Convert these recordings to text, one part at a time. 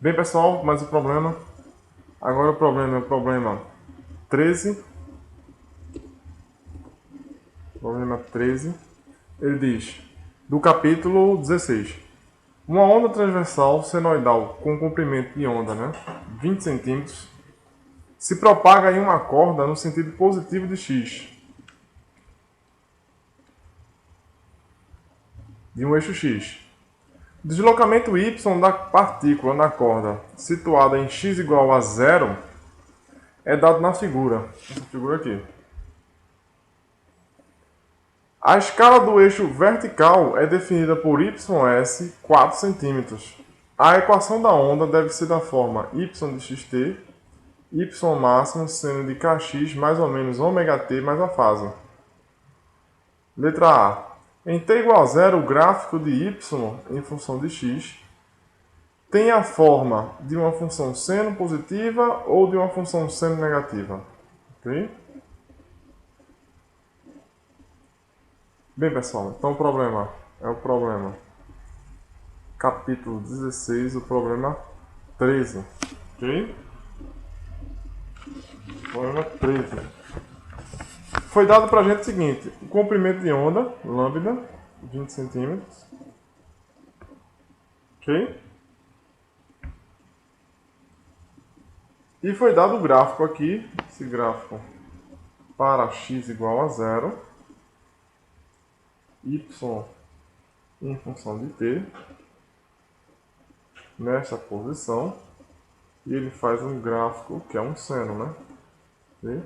Bem, pessoal, mais um problema. Agora o problema é o problema 13. Problema 13. Ele diz, do capítulo 16. Uma onda transversal senoidal com comprimento de onda, 20 centímetros, se propaga em uma corda no sentido positivo de x, de um eixo x. O deslocamento y da partícula na corda situada em x igual a zero é dado na figura. Essa figura aqui. A escala do eixo vertical é definida por ys 4 cm. A equação da onda deve ser da forma y de xt, y máximo seno de kx mais ou menos ωt mais a fase. Letra A. Em t igual a zero, o gráfico de y em função de x tem a forma de uma função seno positiva ou de uma função seno negativa. Ok? Bem, pessoal, então o problema capítulo 16, o problema 13. Ok? Problema 13. Foi dado para a gente o seguinte: o comprimento de onda, lambda, 20 centímetros. Ok? E foi dado o gráfico aqui, esse gráfico para x igual a zero, y em função de t, nessa posição, e ele faz um gráfico que é um seno, né? Okay?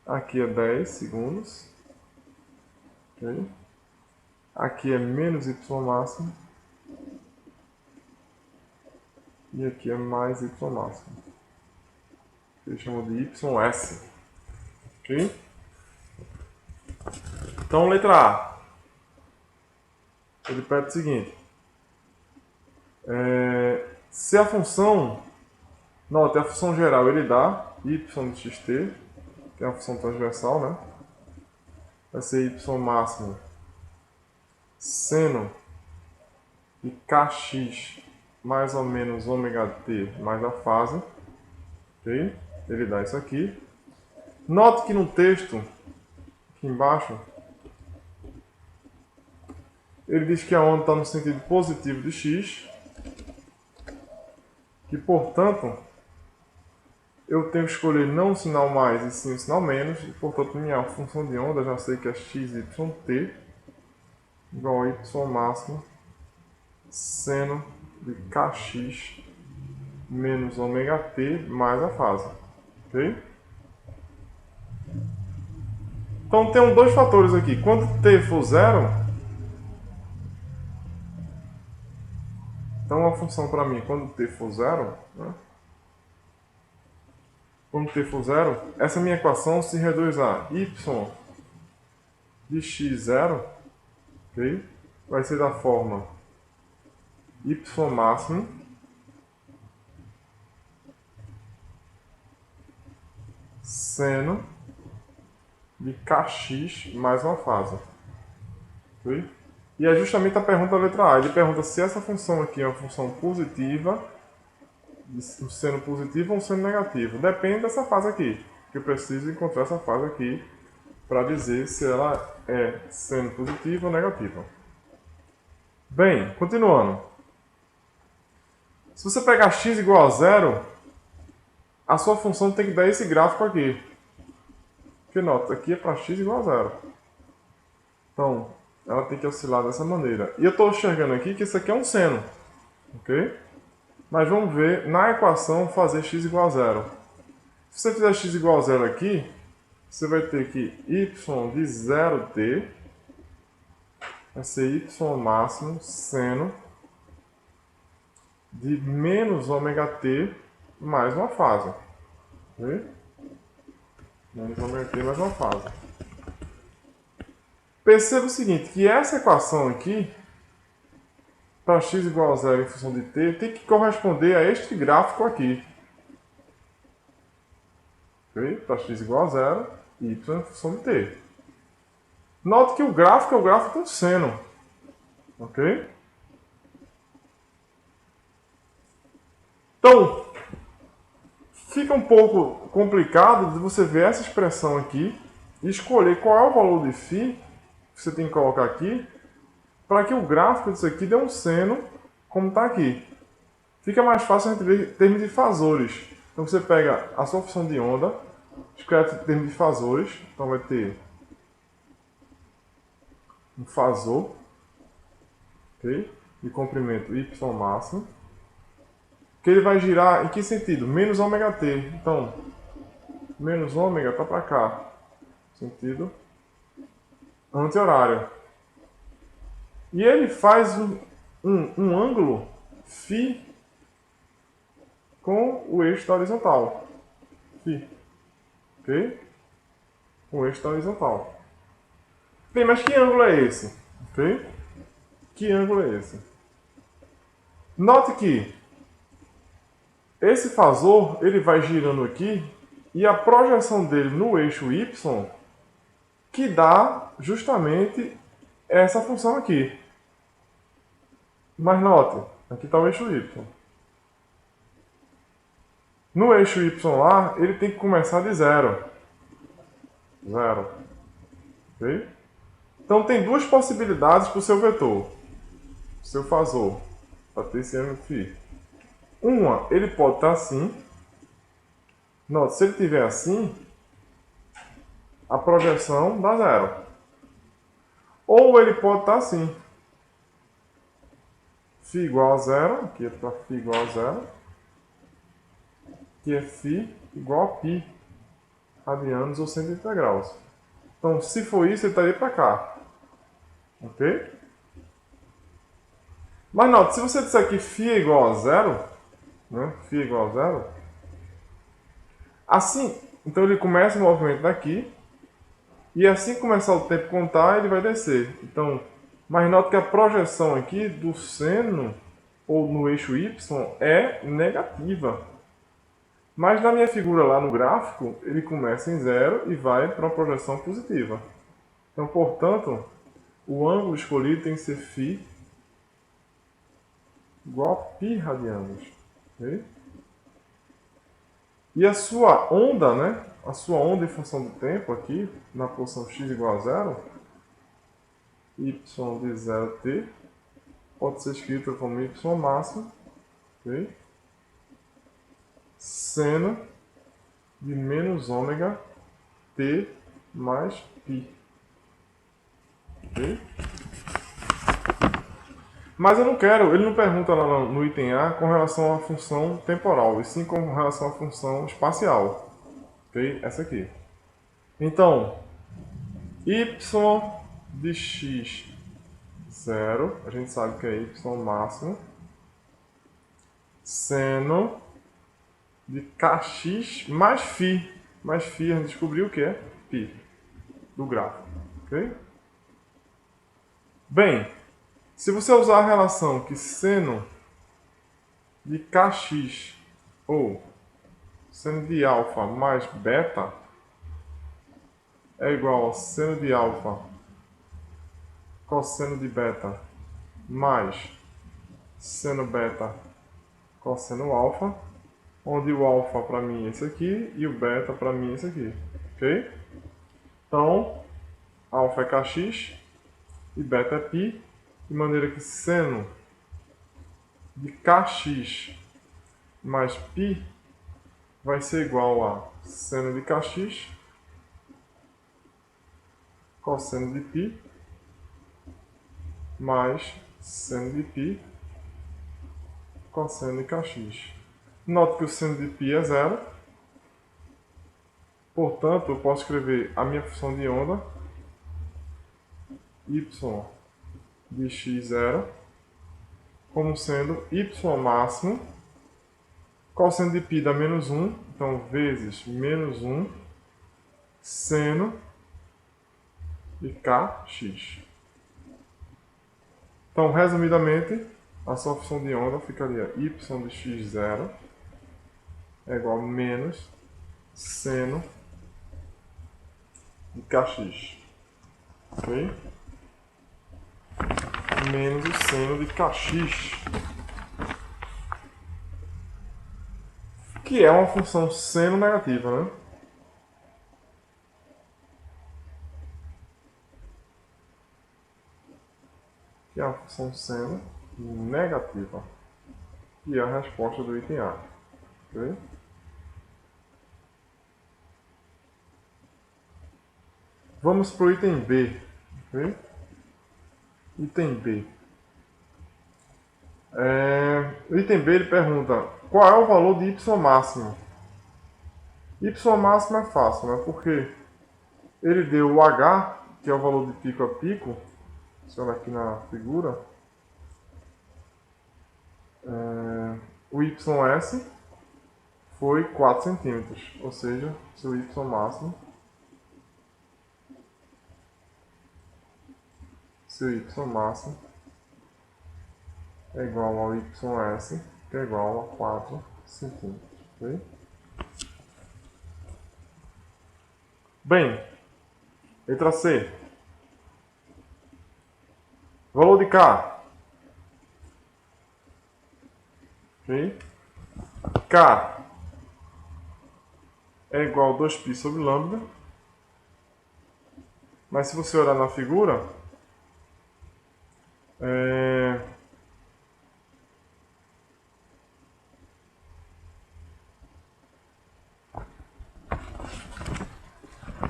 Aqui é 10 segundos. Okay? Aqui é menos y máximo. E aqui é mais y máximo. Eu chamo de ys. Ok? Então, letra A. Ele pede o seguinte. Se a função... Note, a função geral ele dá y de xt, que é a função transversal, né? Vai ser y máximo seno de kx mais ou menos ωt mais a fase. Ok? Ele dá isso aqui. Note que no texto, aqui embaixo, ele diz que a onda está no sentido positivo de x, que, portanto, eu tenho que escolher não o sinal mais e sim o sinal menos, e, portanto, minha função de onda, já sei que é xyt igual a y máximo seno de kx menos ωt mais a fase. Ok? Então, tem dois fatores aqui. Quando t for zero, então a função para mim, quando t for zero, quando t for zero, essa minha equação se reduz a y de x0, ok? Vai ser da forma y máximo seno de kx mais uma fase. Okay? E é justamente a pergunta da letra A. Ele pergunta se essa função aqui é uma função positiva, um seno positivo ou um seno negativo. Depende dessa fase aqui, que eu preciso encontrar essa fase aqui para dizer se ela é seno positiva ou negativa. Bem, continuando. Se você pegar x igual a zero, a sua função tem que dar esse gráfico aqui. Porque nota, aqui é para x igual a zero. Então, ela tem que oscilar dessa maneira. E eu estou enxergando aqui que isso aqui é um seno. Ok? Mas vamos ver na equação fazer x igual a zero. Se você fizer x igual a zero aqui, você vai ter que y de 0t vai ser y máximo seno de menos ωt mais uma fase. Ok? Menos ωt mais uma fase. Perceba o seguinte, que essa equação aqui, para x igual a zero em função de t, tem que corresponder a este gráfico aqui. Okay? Para x igual a zero, y em função de t. Note que o gráfico é o gráfico com seno. Ok? Então, fica um pouco complicado de você ver essa expressão aqui e escolher qual é o valor de φ que você tem que colocar aqui para que o gráfico disso aqui dê um seno como está aqui. Fica mais fácil a gente ver em termos de fasores. Então você pega a sua função de onda, escreve em termos de fasores, então vai ter um fasor, okay, de comprimento y máximo, que ele vai girar em que sentido? Menos ômega t. Então, menos ômega está para cá, sentido anti-horário. E ele faz um ângulo φ com o eixo da horizontal. Φ. Ok? Com o eixo da horizontal. Bem, mas que ângulo é esse? Ok? Que ângulo é esse? Note que esse fasor ele vai girando aqui e a projeção dele no eixo y que dá justamente essa função aqui. Mas note, aqui está o eixo y. No eixo y lá, ele tem que começar de zero. Zero. Ok? Então tem duas possibilidades para o seu vetor, o seu fasor, para ter esse ângulo φ. Uma, ele pode estar assim. Note, se ele estiver assim, a projeção dá zero. Ou ele pode estar assim. Φ igual a zero, aqui é para φ igual a zero. Aqui é φ igual a π radianos ou 180 graus. Então, se for isso, ele estaria para cá. Ok? Mas note, se você disser que φ é igual a zero, né? Φ é igual a zero, assim, então ele começa o movimento daqui, e assim que começar o tempo contar, ele vai descer. Então, mas note que a projeção aqui do seno, ou no eixo y, é negativa. Mas na minha figura lá no gráfico, ele começa em zero e vai para uma projeção positiva. Então, portanto, o ângulo escolhido tem que ser φ igual a π radianos. Okay? E a sua onda, né? A sua onda em função do tempo aqui, na posição x igual a zero, y de 0t, pode ser escrita como y máximo, okay? Seno de menos ômega t mais π. Okay? Mas eu não quero, ele não pergunta lá no item A com relação à função temporal, e sim com relação à função espacial. Okay? Essa aqui. Então, y de x 0, a gente sabe que é y máximo, seno de kx mais φ. Mais φ a gente descobriu o que é π do gráfico. Okay? Bem, se você usar a relação que seno de kx ou seno de alfa mais beta é igual a seno de alfa cosseno de beta mais seno beta cosseno alfa, onde o alfa para mim é esse aqui e o beta para mim é esse aqui. Ok? Então, alfa é kx e beta é π, de maneira que seno de kx mais π vai ser igual a seno de kx cosseno de π mais seno de π cosseno de kx. Note que o seno de π é zero, portanto eu posso escrever a minha função de onda y de x0 como sendo y máximo cosseno de π dá menos 1, então vezes menos 1 seno de kx. Então, resumidamente, a sua função de onda ficaria y de x0 é igual a menos seno de kx. Ok? Menos o seno de kx. que é uma função seno negativa, né? Que é uma função seno negativa. E é a resposta do item A. Ok? Vamos para o item B. Ok? Item B. O item B ele pergunta qual é o valor de y máximo. Y máximo é fácil, né? Porque ele deu o H, que é o valor de pico a pico. Se olhar aqui na figura. O YS foi 4 centímetros. Ou seja, seu Y máximo. Seu Y máximo é igual ao YS, que é igual a 4 centímetros. Okay? Bem, letra C. Valor de K. Okay? K é igual a 2π sobre lambda. Mas se você olhar na figura,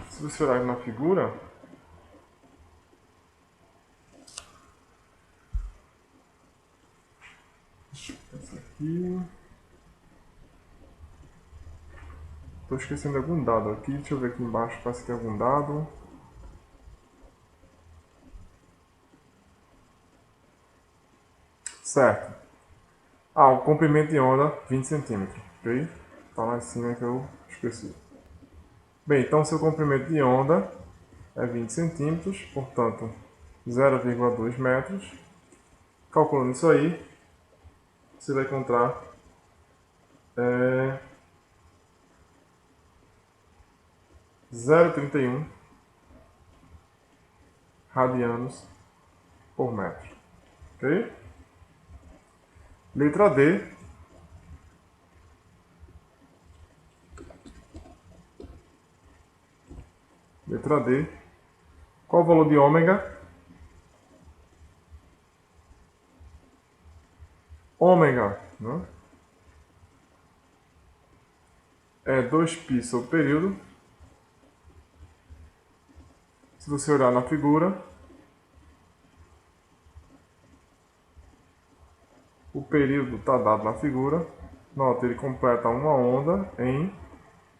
se você olhar na figura, essa aqui, estou esquecendo algum dado aqui, deixa eu ver aqui embaixo para se tem algum dado. Certo. O comprimento de onda 20 centímetros, ok? Está lá em cima que eu esqueci. Bem, então seu comprimento de onda é 20 centímetros, portanto 0,2 metros. Calculando isso aí, você vai encontrar 0,31 radianos por metro. Ok? Letra D. Letra D. Qual o valor de ômega? Ômega, né? É 2π sobre período. Se você olhar na figura, o período está dado na figura. Nota, ele completa uma onda em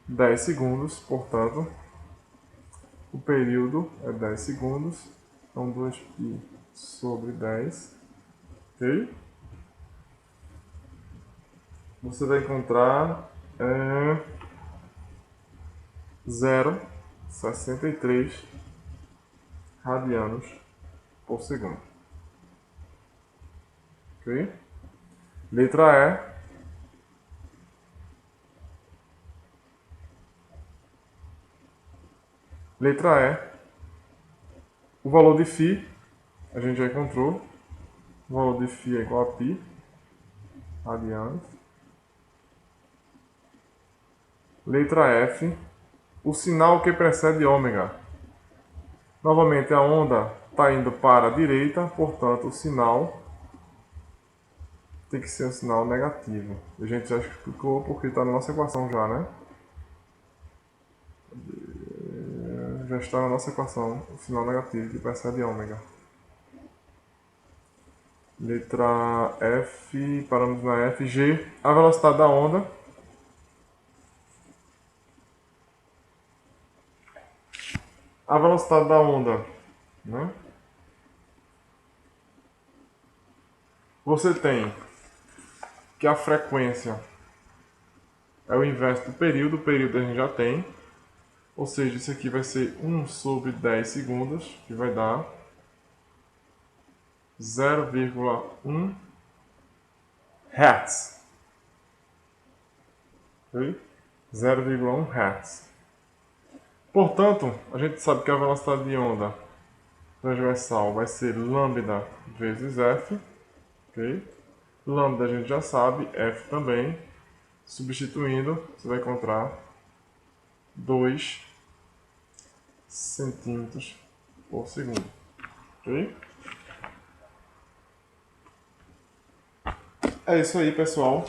10 segundos, portanto, o período é 10 segundos. Então, 2π sobre 10. Ok? Você vai encontrar 0,63 radianos por segundo. Ok? Letra E. Letra E. O valor de φ, a gente já encontrou. O valor de φ é igual a π radianos. Letra F. O sinal que precede ômega. Novamente, a onda está indo para a direita, portanto, o sinal tem que ser um sinal negativo. A gente já explicou porque está na nossa equação já, né? Já está na nossa equação o sinal negativo que precede ômega. Letra F, paramos na F. G, a velocidade da onda. A velocidade da onda, né? Você tem que a frequência é o inverso do período. O período a gente já tem. Ou seja, isso aqui vai ser 1 sobre 10 segundos, que vai dar 0,1 Hz. Ok? 0,1 Hz. Portanto, a gente sabe que a velocidade de onda transversal vai ser lambda vezes f. Okay? Lambda a gente já sabe, f também. Substituindo, você vai encontrar 2 centímetros por segundo. Ok? É isso aí, pessoal.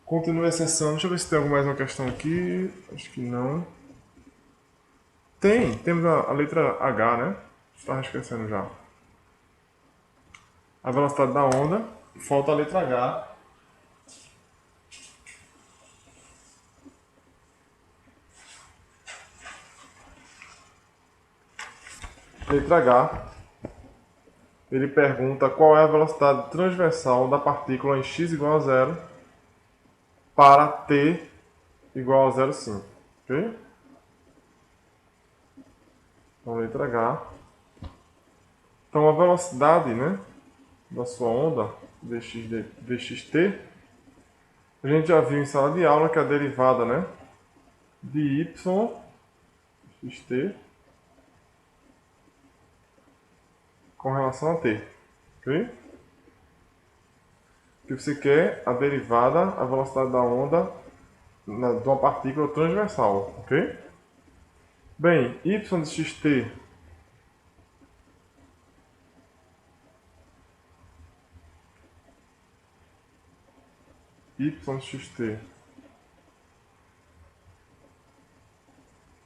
Continue acessando. Deixa eu ver se tem mais uma questão aqui. Acho que não. Temos a letra H, né? Estava esquecendo já. A velocidade da onda. Falta a letra H. Letra H. Ele pergunta qual é a velocidade transversal da partícula em x igual a zero para t igual a 0,5. Ok? Então, letra H. Então, a velocidade, né, da sua onda, dxt, a gente já viu em sala de aula que a derivada, né, de y, xt, com relação a t. Ok? O que você quer? A derivada, a velocidade da onda de uma partícula transversal. Ok? Bem, y de xt xt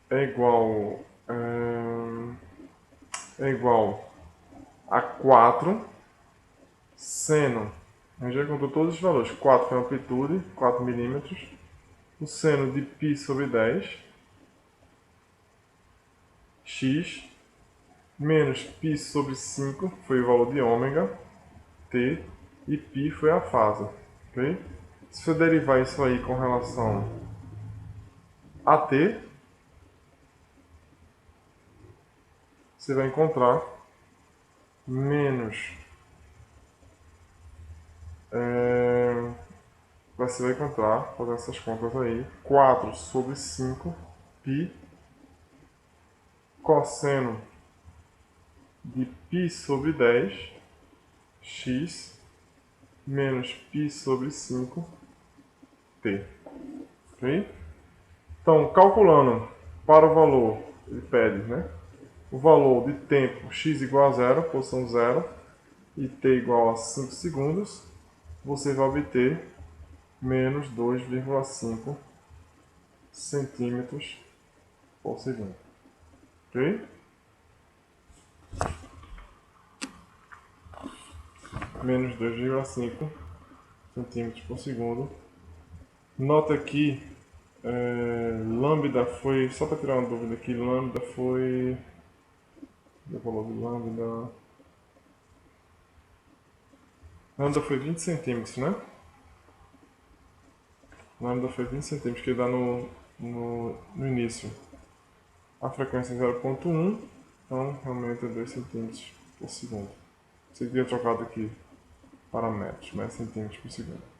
é igual, é igual a 4 seno, a gente já contou todos os valores, 4 foi a amplitude, 4 milímetros, o seno de π sobre 10, x, menos π sobre 5, foi o valor de ômega, t, e π foi a fase. Okay? Se eu derivar isso aí com relação a t, você vai encontrar menos... você vai encontrar, fazendo essas contas aí, 4 sobre 5 π cosseno de π sobre 10 x menos π sobre 5 t. Ok? Então, calculando para o valor, ele pede, né? O valor de tempo x igual a zero, posição 0, e t igual a 5 segundos, você vai obter menos 2,5 centímetros por segundo. Ok? Menos 2,5 centímetros por segundo. Nota aqui, lambda foi, só para tirar uma dúvida aqui, lambda foi, o valor de lambda foi 20 centímetros, né? Lambda foi 20 centímetros, que dá no início. A frequência é 0,1, então realmente é 2 centímetros por segundo. Você teria trocado aqui para metros, mas centímetros por segundo.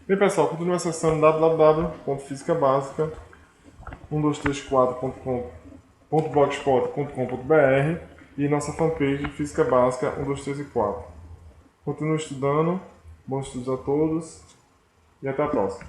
Bem, pessoal, continue acessando www.fisicaBásica1234.blogspot.com.br e nossa fanpage Física Básica 1, 2, 3 e 4. Continue estudando, bons estudos a todos e até a próxima.